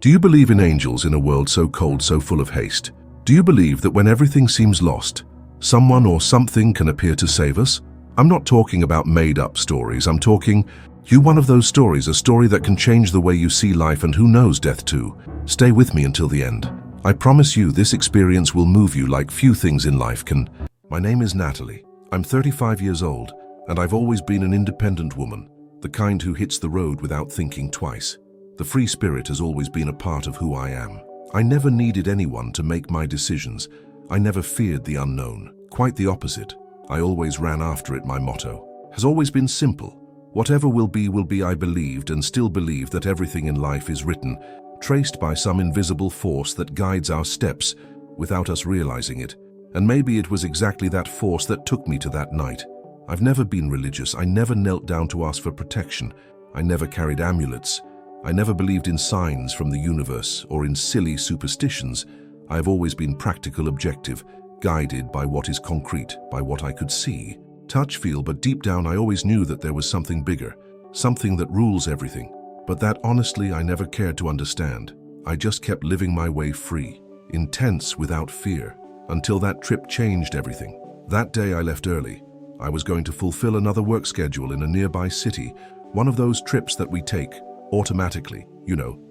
Do you believe in angels in a world so cold, so full of haste? Do you believe that when everything seems lost, someone or something can appear to save us? I'm not talking about made-up stories. I'm talking, one of those stories, a story that can change the way you see life and who knows, death too. Stay with me until the end. I promise you this experience will move you like few things in life can. My name is Natalie. I'm 35 years old, and I've always been an independent woman, the kind who hits the road without thinking twice. The free spirit has always been a part of who I am. I never needed anyone to make my decisions. I never feared the unknown. Quite the opposite. I always ran after it. My motto has always been simple. Whatever will be, I believed and still believe that everything in life is written, traced by some invisible force that guides our steps without us realizing it. And maybe it was exactly that force that took me to that night. I've never been religious. I never knelt down to ask for protection. I never carried amulets. I never believed in signs from the universe or in silly superstitions. I have always been practical, objective, guided by what is concrete, by what I could see, touch, feel, but deep down I always knew that there was something bigger, something that rules everything. But that honestly I never cared to understand. I just kept living my way free, intense without fear, until that trip changed everything. That day I left early. I was going to fulfill another work schedule in a nearby city, one of those trips that we take automatically,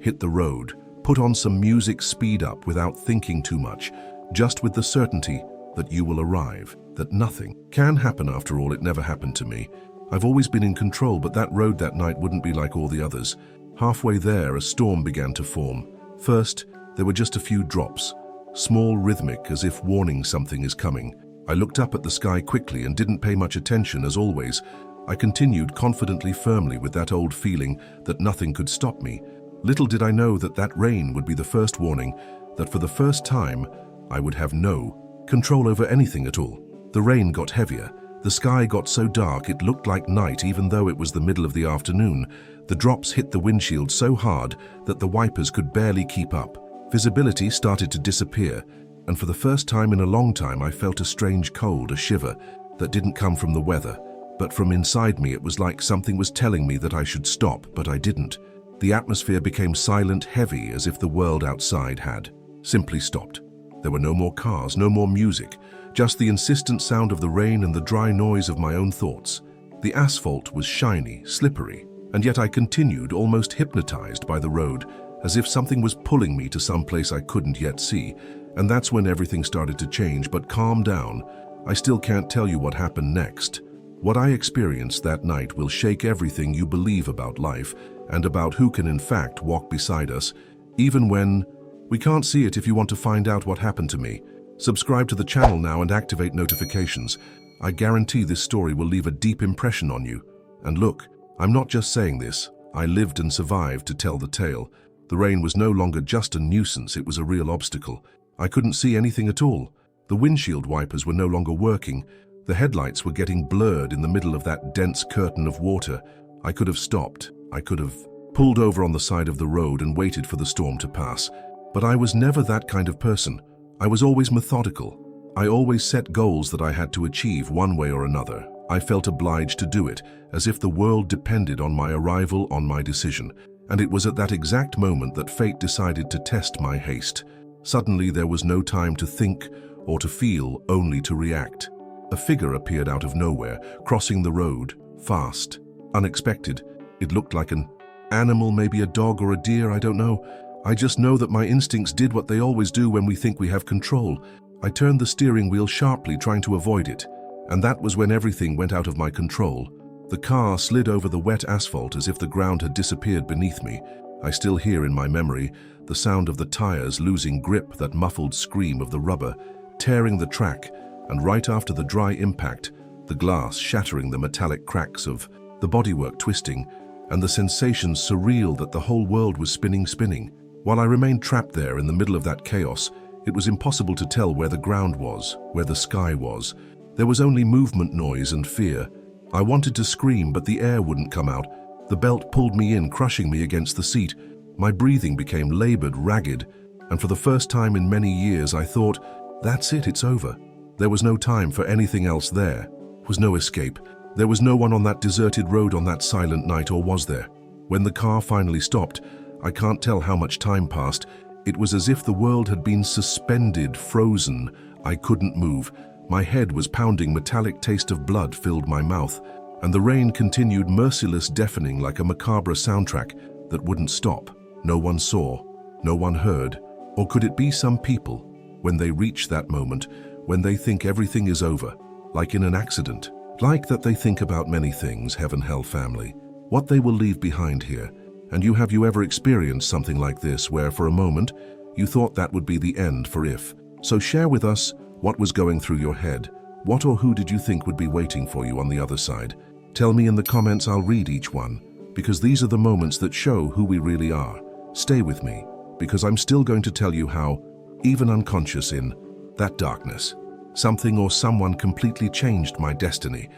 hit the road, put on some music, speed up without thinking too much, just with the certainty that you will arrive, that nothing can happen. After all, it never happened to me. I've always been in control, but that road that night wouldn't be like all the others. Halfway there, a storm began to form. First, there were just a few drops, small, rhythmic, as if warning something is coming. I looked up at the sky quickly and didn't pay much attention. As always, I continued confidently, firmly, with that old feeling that nothing could stop me. Little did I know that that rain would be the first warning, that for the first time, I would have no control over anything at all. The rain got heavier. The sky got so dark it looked like night even though it was the middle of the afternoon. The drops hit the windshield so hard that the wipers could barely keep up. Visibility started to disappear, and for the first time in a long time I felt a strange cold, a shiver that didn't come from the weather, but from inside me. It was like something was telling me that I should stop, but I didn't. The atmosphere became silent, heavy, as if the world outside had simply stopped. There were no more cars, no more music, just the insistent sound of the rain and the dry noise of my own thoughts. The asphalt was shiny, slippery, and yet I continued, almost hypnotized by the road, as if something was pulling me to some place I couldn't yet see. And that's when everything started to change. But calm down. I still can't tell you what happened next. What I experienced that night will shake everything you believe about life and about who can in fact walk beside us, even when we can't see it. If you want to find out what happened to me, subscribe to the channel now and activate notifications. I guarantee this story will leave a deep impression on you. And look, I'm not just saying this. I lived and survived to tell the tale. The rain was no longer just a nuisance, it was a real obstacle. I couldn't see anything at all. The windshield wipers were no longer working. The headlights were getting blurred in the middle of that dense curtain of water. I could have stopped. I could have pulled over on the side of the road and waited for the storm to pass. But I was never that kind of person. I was always methodical. I always set goals that I had to achieve one way or another. I felt obliged to do it, as if the world depended on my arrival, on my decision. And it was at that exact moment that fate decided to test my haste. Suddenly there was no time to think or to feel, only to react. A figure appeared out of nowhere, crossing the road, fast, unexpected. It looked like an animal, maybe a dog or a deer, I don't know. I just know that my instincts did what they always do when we think we have control. I turned the steering wheel sharply, trying to avoid it. And that was when everything went out of my control. The car slid over the wet asphalt as if the ground had disappeared beneath me. I still hear in my memory the sound of the tires losing grip, that muffled scream of the rubber tearing the track, and right after the dry impact, the glass shattering, the metallic cracks of the bodywork twisting, and the sensation surreal that the whole world was spinning. While I remained trapped there in the middle of that chaos, it was impossible to tell where the ground was, where the sky was. There was only movement, noise, and fear. I wanted to scream, but the air wouldn't come out. The belt pulled me in, crushing me against the seat. My breathing became labored, ragged, and for the first time in many years I thought, that's it, it's over. There was no time for anything else. There was no escape. There was no one on that deserted road on that silent night, or was there? When the car finally stopped, I can't tell how much time passed. It was as if the world had been suspended, frozen. I couldn't move. My head was pounding, metallic taste of blood filled my mouth, and the rain continued, merciless, deafening, like a macabre soundtrack that wouldn't stop. No one saw, no one heard. Or could it be some people, when they reach that moment, when they think everything is over, like in an accident, like that they think about many things, heaven, hell, family, what they will leave behind here. And have you ever experienced something like this, where for a moment you thought that would be the end for if? So share with us what was going through your head. What or who did you think would be waiting for you on the other side? Tell me in the comments, I'll read each one, because these are the moments that show who we really are. Stay with me, because I'm still going to tell you how, even unconscious in that darkness, something or someone completely changed my destiny.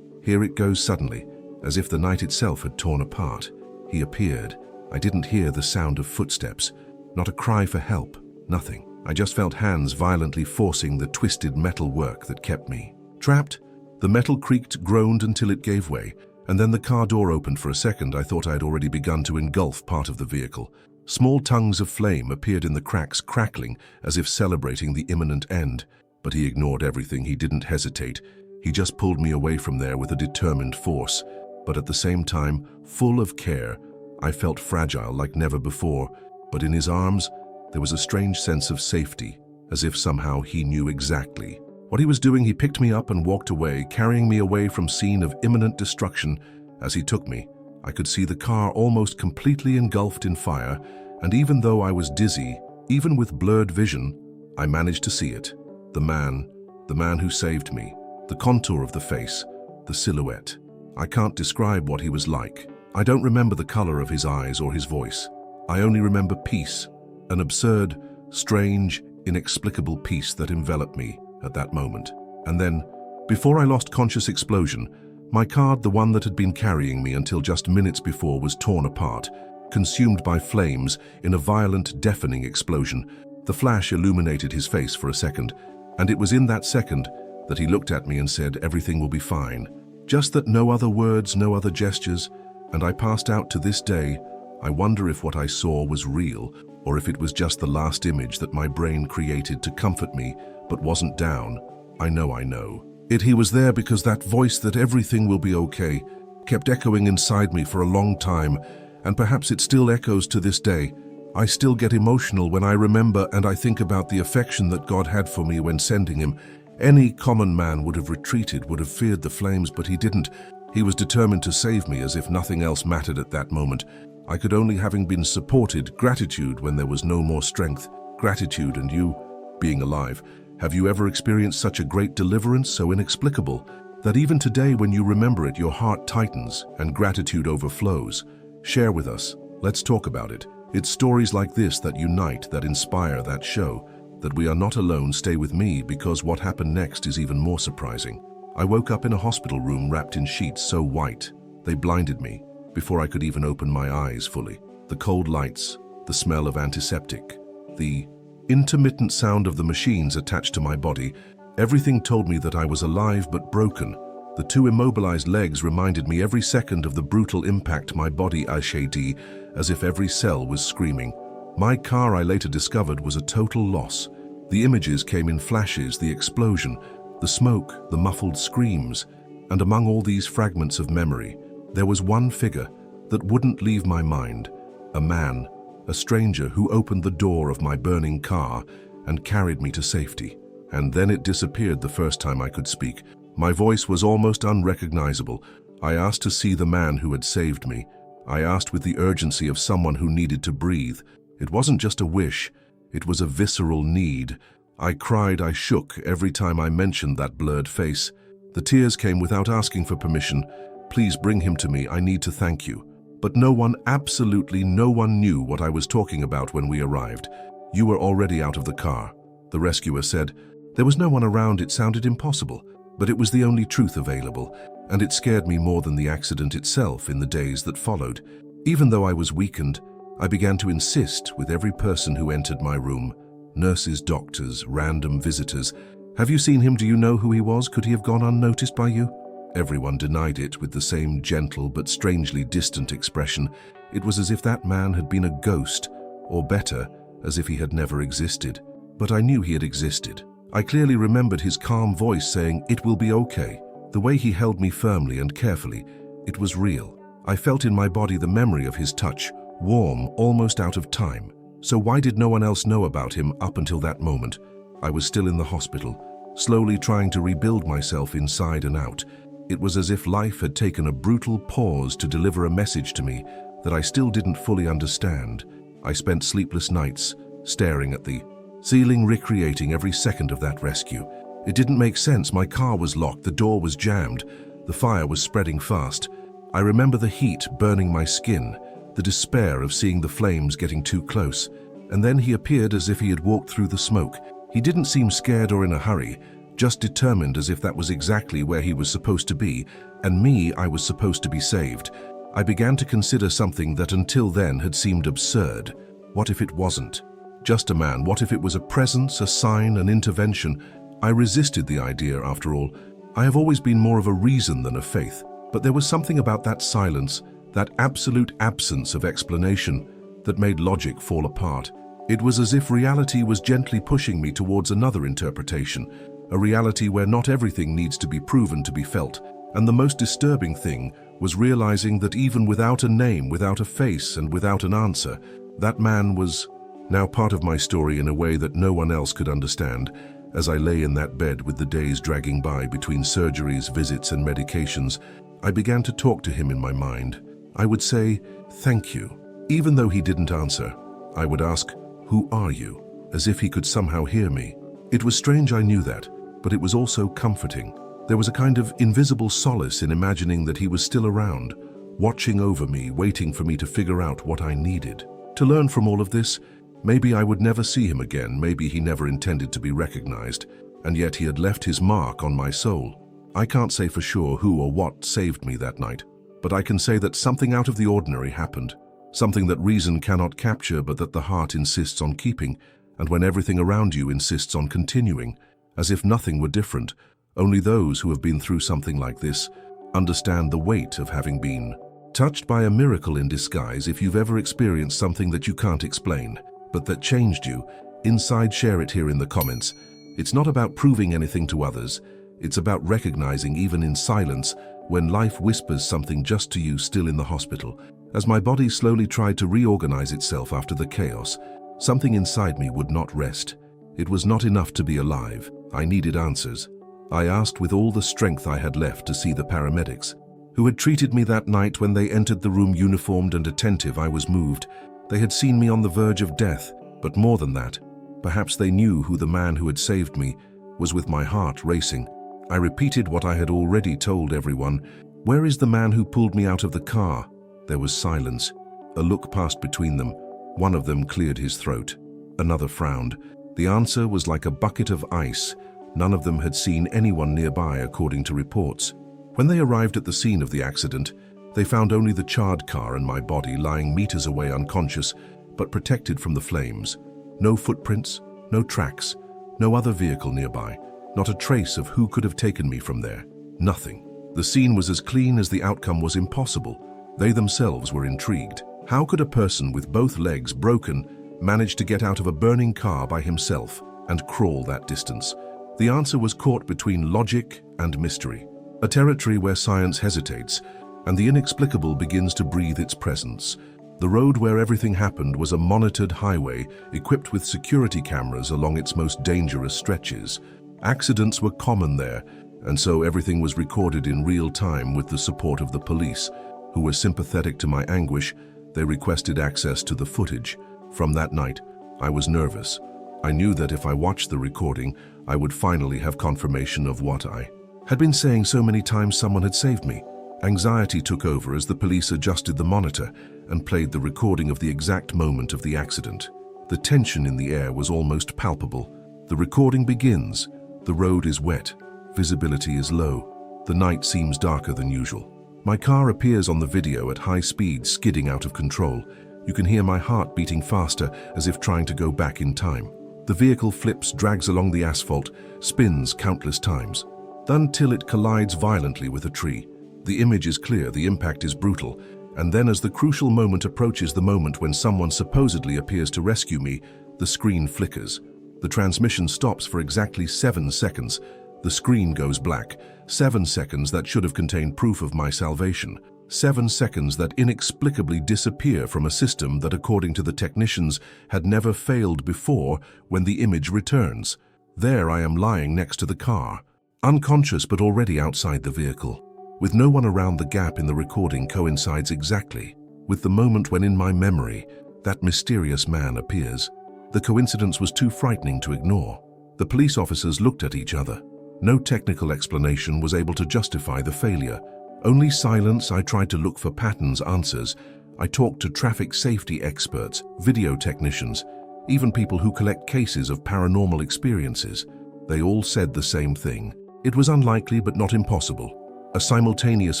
Here it goes. Suddenly, as if the night itself had torn apart, he appeared. I didn't hear the sound of footsteps, not a cry for help, nothing. I just felt hands violently forcing the twisted metal work that kept me trapped. The metal creaked, groaned until it gave way, and then the car door opened. For a second, I thought I had already begun to engulf part of the vehicle. Small tongues of flame appeared in the cracks, crackling as if celebrating the imminent end. But he ignored everything. He didn't hesitate. He just pulled me away from there with a determined force, but at the same time, full of care. I felt fragile like never before, but in his arms, there was a strange sense of safety, as if somehow he knew exactly what he was doing. He picked me up and walked away, carrying me away from scene of imminent destruction. As he took me, I could see the car almost completely engulfed in fire, and even though I was dizzy, even with blurred vision, I managed to see it. The man who saved me, the contour of the face, the silhouette. I can't describe what he was like. I don't remember the color of his eyes or his voice. I only remember peace, an absurd, strange, inexplicable peace that enveloped me at that moment. And then, before I lost conscious, explosion. My card, the one that had been carrying me until just minutes before, was torn apart, consumed by flames in a violent, deafening explosion. The flash illuminated his face for a second, and it was in that second that he looked at me and said, "Everything will be fine." Just that, no other words, no other gestures, and I passed out. To this day, I wonder if what I saw was real, or if it was just the last image that my brain created to comfort me, but wasn't down. I know. He was there because that voice, that everything will be okay, kept echoing inside me for a long time, and perhaps it still echoes to this day. I still get emotional when I remember and I think about the affection that God had for me when sending him. Any common man would have retreated, would have feared the flames, but he didn't. He was determined to save me, as if nothing else mattered at that moment. I could only having been supported, gratitude when there was no more strength, gratitude, and you being alive. Have you ever experienced such a great deliverance, so inexplicable, that even today when you remember it, your heart tightens and gratitude overflows? Share with us. Let's talk about it. It's stories like this that unite, that inspire, that show that we are not alone. Stay with me, because what happened next is even more surprising. I woke up in a hospital room wrapped in sheets so white they blinded me before I could even open my eyes fully. The cold lights, the smell of antiseptic, the intermittent sound of the machines attached to my body, everything told me that I was alive but broken. The two immobilized legs reminded me every second of the brutal impact my body ashadi, as if every cell was screaming. My car, I later discovered, was a total loss. The images came in flashes, the explosion, the smoke, the muffled screams, and among all these fragments of memory, there was one figure that wouldn't leave my mind, a man, a stranger who opened the door of my burning car and carried me to safety. And then it disappeared the first time I could speak. My voice was almost unrecognizable. I asked to see the man who had saved me. I asked with the urgency of someone who needed to breathe. It wasn't just a wish, it was a visceral need. I cried, I shook every time I mentioned that blurred face. The tears came without asking for permission. "Please bring him to me, I need to thank you." But no one, absolutely no one, knew what I was talking about when we arrived. "You were already out of the car," the rescuer said. There was no one around. It sounded impossible, but it was the only truth available, and it scared me more than the accident itself in the days that followed. Even though I was weakened, I began to insist with every person who entered my room. Nurses, doctors, random visitors. "Have you seen him? Do you know who he was? Could he have gone unnoticed by you?" Everyone denied it with the same gentle but strangely distant expression. It was as if that man had been a ghost, or better, as if he had never existed. But I knew he had existed. I clearly remembered his calm voice saying, "It will be okay." The way he held me firmly and carefully, it was real. I felt in my body the memory of his touch, warm, almost out of time. So why did no one else know about him up until that moment? I was still in the hospital, slowly trying to rebuild myself inside and out. It was as if life had taken a brutal pause to deliver a message to me that I still didn't fully understand. I spent sleepless nights, staring at the ceiling, recreating every second of that rescue. It didn't make sense. My car was locked, the door was jammed, the fire was spreading fast. I remember the heat burning my skin, the despair of seeing the flames getting too close. And then he appeared as if he had walked through the smoke. He didn't seem scared or in a hurry, just determined, as if that was exactly where he was supposed to be, and me, I was supposed to be saved. I began to consider something that until then had seemed absurd. What if it wasn't just a man? What if it was a presence, a sign, an intervention? I resisted the idea, after all. I have always been more of a reason than a faith, but there was something about that silence, that absolute absence of explanation, that made logic fall apart. It was as if reality was gently pushing me towards another interpretation, a reality where not everything needs to be proven to be felt. And the most disturbing thing was realizing that even without a name, without a face, and without an answer, that man was now part of my story in a way that no one else could understand. As I lay in that bed with the days dragging by between surgeries, visits, and medications, I began to talk to him in my mind. I would say, "Thank you." Even though he didn't answer, I would ask, "Who are you?" as if he could somehow hear me. It was strange, I knew that, but it was also comforting. There was a kind of invisible solace in imagining that he was still around, watching over me, waiting for me to figure out what I needed. To learn from all of this, maybe I would never see him again, maybe he never intended to be recognized, and yet he had left his mark on my soul. I can't say for sure who or what saved me that night, but I can say that something out of the ordinary happened, something that reason cannot capture but that the heart insists on keeping, and when everything around you insists on continuing, as if nothing were different. Only those who have been through something like this understand the weight of having been touched by a miracle in disguise. If you've ever experienced something that you can't explain, but that changed you, inside, share it here in the comments. It's not about proving anything to others. It's about recognizing, even in silence, when life whispers something just to you still in the hospital. As my body slowly tried to reorganize itself after the chaos, something inside me would not rest. It was not enough to be alive. I needed answers. I asked with all the strength I had left to see the paramedics, who had treated me that night. When they entered the room uniformed and attentive, I was moved. They had seen me on the verge of death, but more than that, perhaps they knew who the man who had saved me was. With my heart racing, I repeated what I had already told everyone. "Where is the man who pulled me out of the car?" There was silence. A look passed between them. One of them cleared his throat. Another frowned. The answer was like a bucket of ice. None of them had seen anyone nearby, according to reports. When they arrived at the scene of the accident, they found only the charred car and my body lying meters away, unconscious, but protected from the flames. No footprints, no tracks, no other vehicle nearby, not a trace of who could have taken me from there. Nothing. The scene was as clean as the outcome was impossible. They themselves were intrigued. How could a person with both legs broken manage to get out of a burning car by himself and crawl that distance? The answer was caught between logic and mystery, a territory where science hesitates and the inexplicable begins to breathe its presence. The road where everything happened was a monitored highway equipped with security cameras along its most dangerous stretches. Accidents were common there, and so everything was recorded in real time. With the support of the police, who were sympathetic to my anguish, they requested access to the footage. From that night, I was nervous. I knew that if I watched the recording, I would finally have confirmation of what I had been saying so many times: someone had saved me. Anxiety took over as the police adjusted the monitor and played the recording of the exact moment of the accident. The tension in the air was almost palpable. The recording begins. The road is wet. Visibility is low. The night seems darker than usual. My car appears on the video at high speed, skidding out of control. You can hear my heart beating faster, as if trying to go back in time. The vehicle flips, drags along the asphalt, spins countless times, until it collides violently with a tree. The image is clear, the impact is brutal, And then as the crucial moment approaches, the moment when someone supposedly appears to rescue me, the screen flickers. The transmission stops for exactly 7 seconds. The screen goes black. 7 seconds that should have contained proof of my salvation. 7 seconds that inexplicably disappear from a system that, according to the technicians, had never failed before when the image returns. There I am lying next to the car, unconscious but already outside the vehicle. With no one around, the gap in the recording coincides exactly with the moment when in my memory that mysterious man appears. The coincidence was too frightening to ignore. The police officers looked at each other. No technical explanation was able to justify the failure. Only silence. I tried to look for patterns, answers. I talked to traffic safety experts, video technicians, even people who collect cases of paranormal experiences. They all said the same thing. It was unlikely but not impossible. A simultaneous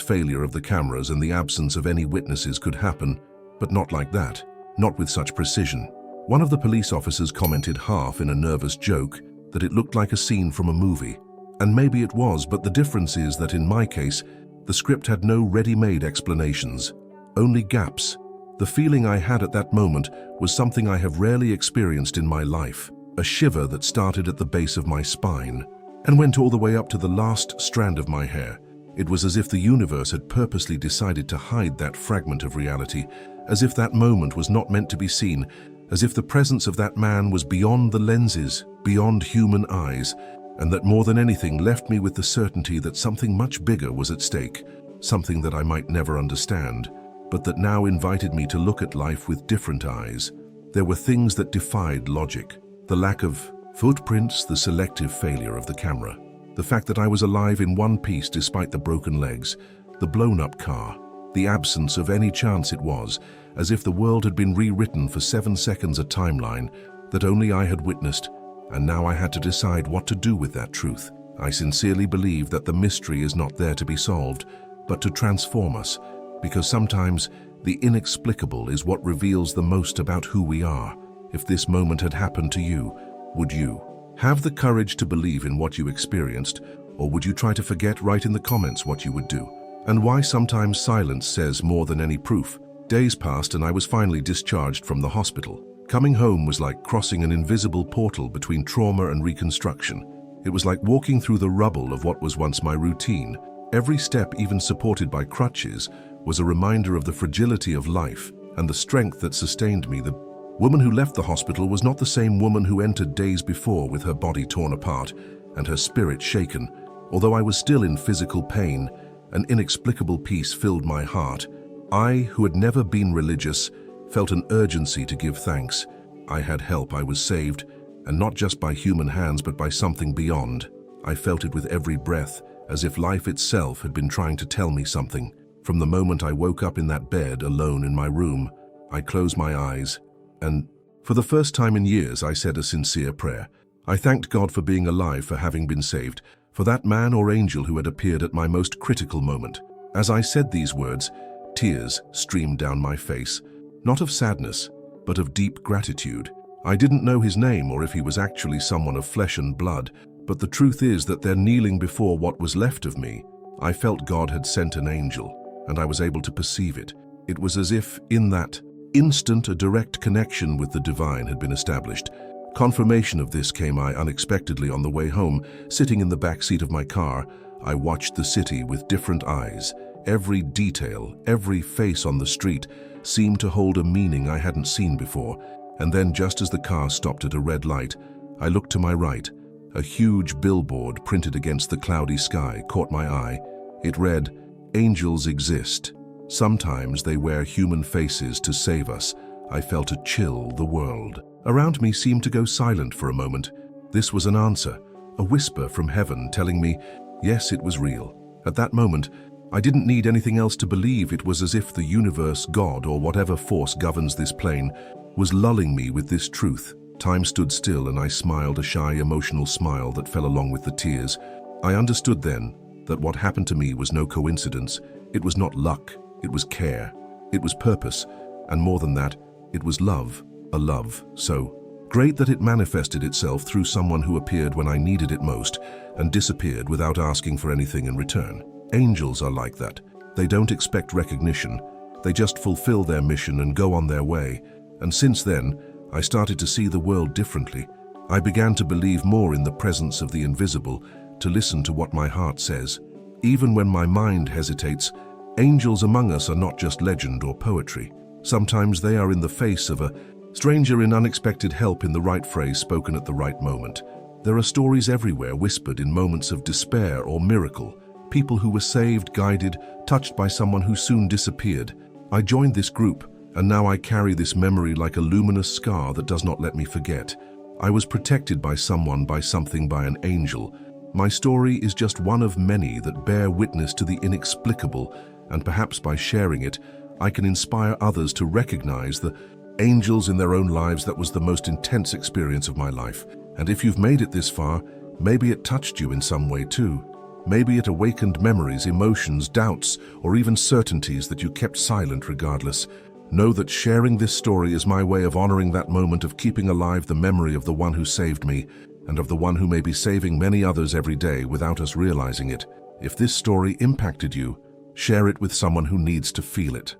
failure of the cameras and the absence of any witnesses could happen, but not like that, not with such precision. One of the police officers commented, half in a nervous joke, that it looked like a scene from a movie. And maybe it was, but the difference is that in my case, the script had no ready-made explanations, only gaps. The feeling I had at that moment was something I have rarely experienced in my life, a shiver that started at the base of my spine and went all the way up to the last strand of my hair. It was as if the universe had purposely decided to hide that fragment of reality, as if that moment was not meant to be seen, as if the presence of that man was beyond the lenses, beyond human eyes, and that more than anything left me with the certainty that something much bigger was at stake, something that I might never understand, but that now invited me to look at life with different eyes. There were things that defied logic: the lack of footprints, the selective failure of the camera, the fact that I was alive in one piece despite the broken legs, the blown-up car, the absence of any chance. It was as if the world had been rewritten for 7 seconds, a timeline that only I had witnessed, and now I had to decide what to do with that truth. I sincerely believe that the mystery is not there to be solved, but to transform us, because sometimes the inexplicable is what reveals the most about who we are. If this moment had happened to you, would you have the courage to believe in what you experienced, or would you try to forget? Write in the comments what you would do, and why sometimes silence says more than any proof. Days passed and I was finally discharged from the hospital. Coming home was like crossing an invisible portal between trauma and reconstruction. It was like walking through the rubble of what was once my routine. Every step, even supported by crutches, was a reminder of the fragility of life and the strength that sustained me. The woman who left the hospital was not the same woman who entered days before, with her body torn apart and her spirit shaken. Although I was still in physical pain, an inexplicable peace filled my heart. I, who had never been religious, felt an urgency to give thanks. I had help, I was saved, and not just by human hands but by something beyond. I felt it with every breath, as if life itself had been trying to tell me something. From the moment I woke up in that bed alone in my room, I closed my eyes, and for the first time in years I said a sincere prayer. I thanked God for being alive, for having been saved, for that man or angel who had appeared at my most critical moment. As I said these words, tears streamed down my face, not of sadness, but of deep gratitude. I didn't know his name or if he was actually someone of flesh and blood, but the truth is that there, kneeling before what was left of me, I felt God had sent an angel, and I was able to perceive it. It was as if, in that instant, a direct connection with the divine had been established. Confirmation of this came unexpectedly on the way home. Sitting in the back seat of my car, I watched the city with different eyes. Every detail, every face on the street seemed to hold a meaning I hadn't seen before. And then, just as the car stopped at a red light, I looked to my right. A huge billboard printed against the cloudy sky caught my eye. It read, "Angels exist. Sometimes they wear human faces to save us." I felt a chill. The world around me seemed to go silent for a moment. This was an answer, a whisper from heaven telling me, yes, it was real. At that moment, I didn't need anything else to believe. It was as if the universe, God, or whatever force governs this plane, was lulling me with this truth. Time stood still and I smiled, a shy, emotional smile that fell along with the tears. I understood then that what happened to me was no coincidence. It was not luck, it was care, it was purpose, and more than that, it was love. A love so great that it manifested itself through someone who appeared when I needed it most and disappeared without asking for anything in return. Angels are like that. They don't expect recognition. They just fulfill their mission and go on their way. And since then, I started to see the world differently. I began to believe more in the presence of the invisible, to listen to what my heart says. Even when my mind hesitates, angels among us are not just legend or poetry. Sometimes they are in the face of a stranger in unexpected help, in the right phrase spoken at the right moment. There are stories everywhere whispered in moments of despair or miracle. People who were saved, guided, touched by someone who soon disappeared. I joined this group, and now I carry this memory like a luminous scar that does not let me forget. I was protected by someone, by something, by an angel. My story is just one of many that bear witness to the inexplicable, and perhaps by sharing it, I can inspire others to recognize the angels in their own lives. That was the most intense experience of my life. And if you've made it this far, maybe it touched you in some way too. Maybe it awakened memories, emotions, doubts, or even certainties that you kept silent. Regardless, know that sharing this story is my way of honoring that moment, of keeping alive the memory of the one who saved me, and of the one who may be saving many others every day without us realizing it. If this story impacted you, share it with someone who needs to feel it.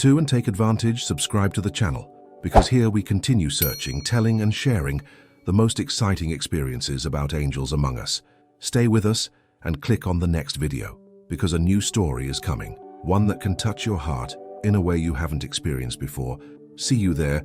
And take advantage, subscribe to the channel, because here we continue searching, telling and sharing the most exciting experiences about angels among us. Stay with us and click on the next video, because a new story is coming, one that can touch your heart in a way you haven't experienced before. See you there.